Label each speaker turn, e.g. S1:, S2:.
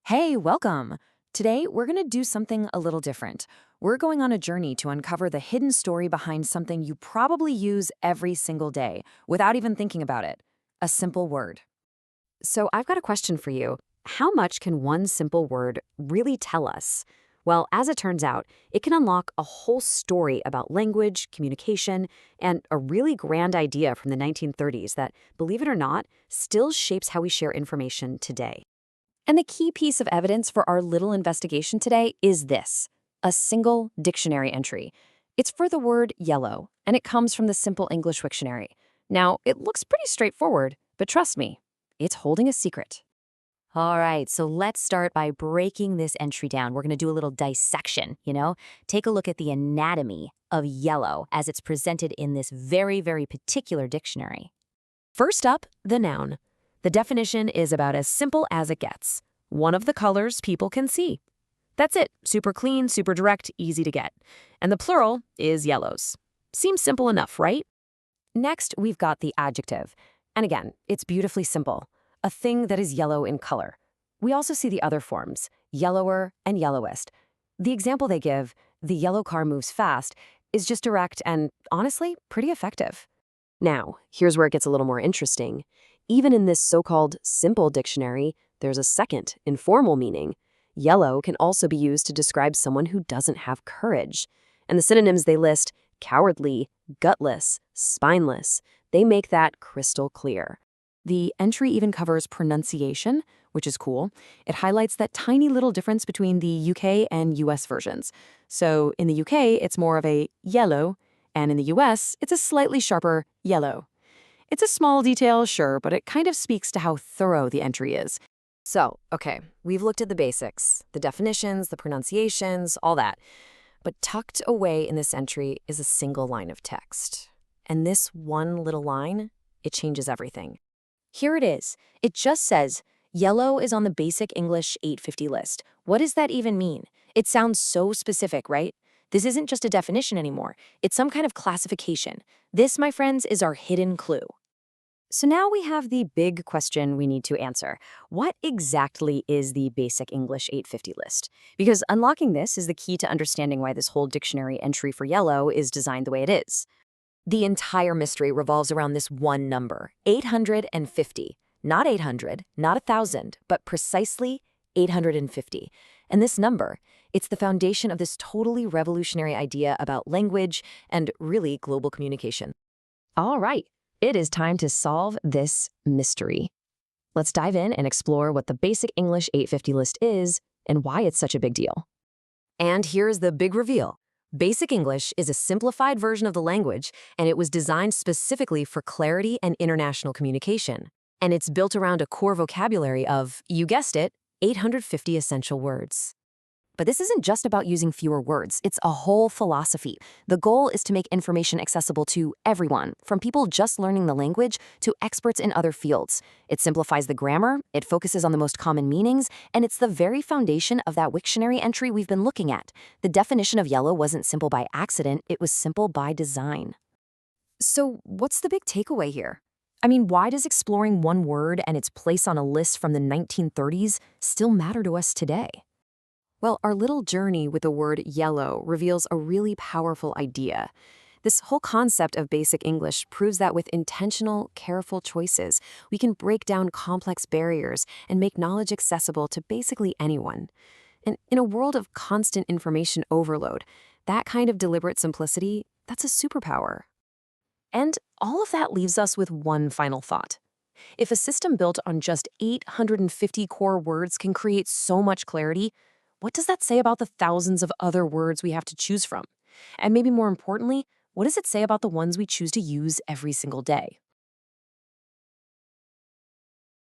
S1: Hey, welcome! Today, we're going to do something a little different. We're going on a journey to uncover the hidden story behind something you probably use every single day without even thinking about it: a simple word. So, I've got a question for you. How much can one simple word really tell us? Well, as it turns out, it can unlock a whole story about language, communication, and a really grand idea from the 1930s that, believe it or not, still shapes how we share information today. And the key piece of evidence for our little investigation today is this: a single dictionary entry. It's for the word yellow, and it comes from the Simple English Wiktionary. Now, it looks pretty straightforward, but trust me, it's holding a secret.
S2: All right, so let's start by breaking this entry down. We're going to do a little dissection. Take a look at the anatomy of yellow as it's presented in this very, very particular dictionary. First up, the noun. The definition is about as simple as it gets. One of the colors people can see. That's it. Super clean, super direct, easy to get. And the plural is yellows. Seems simple enough, right?
S1: Next, we've got the adjective. And again, it's beautifully simple: a thing that is yellow in color. We also see the other forms: yellower and yellowest. The example they give, "the yellow car moves fast," is just direct and, honestly, pretty effective. Now, here's where it gets a little more interesting. Even in this so-called simple dictionary, there's a second, informal meaning. Yellow can also be used to describe someone who doesn't have courage. And the synonyms they list: cowardly, gutless, spineless. They make that crystal clear. The entry even covers pronunciation, which is cool. It highlights that tiny little difference between the UK and US versions. So in the UK, it's more of a yellow, and in the US, it's a slightly sharper yellow. It's a small detail, sure, but it kind of speaks to how thorough the entry is. So, okay, we've looked at the basics, the definitions, the pronunciations, all that. But tucked away in this entry is a single line of text. And this one little line, it changes everything. Here it is. It just says, "Yellow is on the Basic English 850 list." What does that even mean? It sounds so specific, right? This isn't just a definition anymore. It's some kind of classification. This, my friends, is our hidden clue. So now we have the big question we need to answer. What exactly is the Basic English 850 list? Because unlocking this is the key to understanding why this whole dictionary entry for yellow is designed the way it is. The entire mystery revolves around this one number: 850. Not 800, not 1,000, but precisely 850. And this number, it's the foundation of this totally revolutionary idea about language and really global communication. All right, it is time to solve this mystery. Let's dive in and explore what the Basic English 850 list is and why it's such a big deal. And here's the big reveal. Basic English is a simplified version of the language, and it was designed specifically for clarity and international communication. And it's built around a core vocabulary of, you guessed it, 850 essential words. But this isn't just about using fewer words, it's a whole philosophy. The goal is to make information accessible to everyone, from people just learning the language to experts in other fields. It simplifies the grammar, it focuses on the most common meanings, and it's the very foundation of that Wiktionary entry we've been looking at. The definition of yellow wasn't simple by accident, it was simple by design. So what's the big takeaway here? I mean, why does exploring one word and its place on a list from the 1930s still matter to us today? Well, our little journey with the word yellow reveals a really powerful idea. This whole concept of Basic English proves that with intentional, careful choices, we can break down complex barriers and make knowledge accessible to basically anyone. And in a world of constant information overload, that kind of deliberate simplicity, that's a superpower. And all of that leaves us with one final thought. If a system built on just 850 core words can create so much clarity, what does that say about the thousands of other words we have to choose from? And maybe more importantly, what does it say about the ones we choose to use every single day?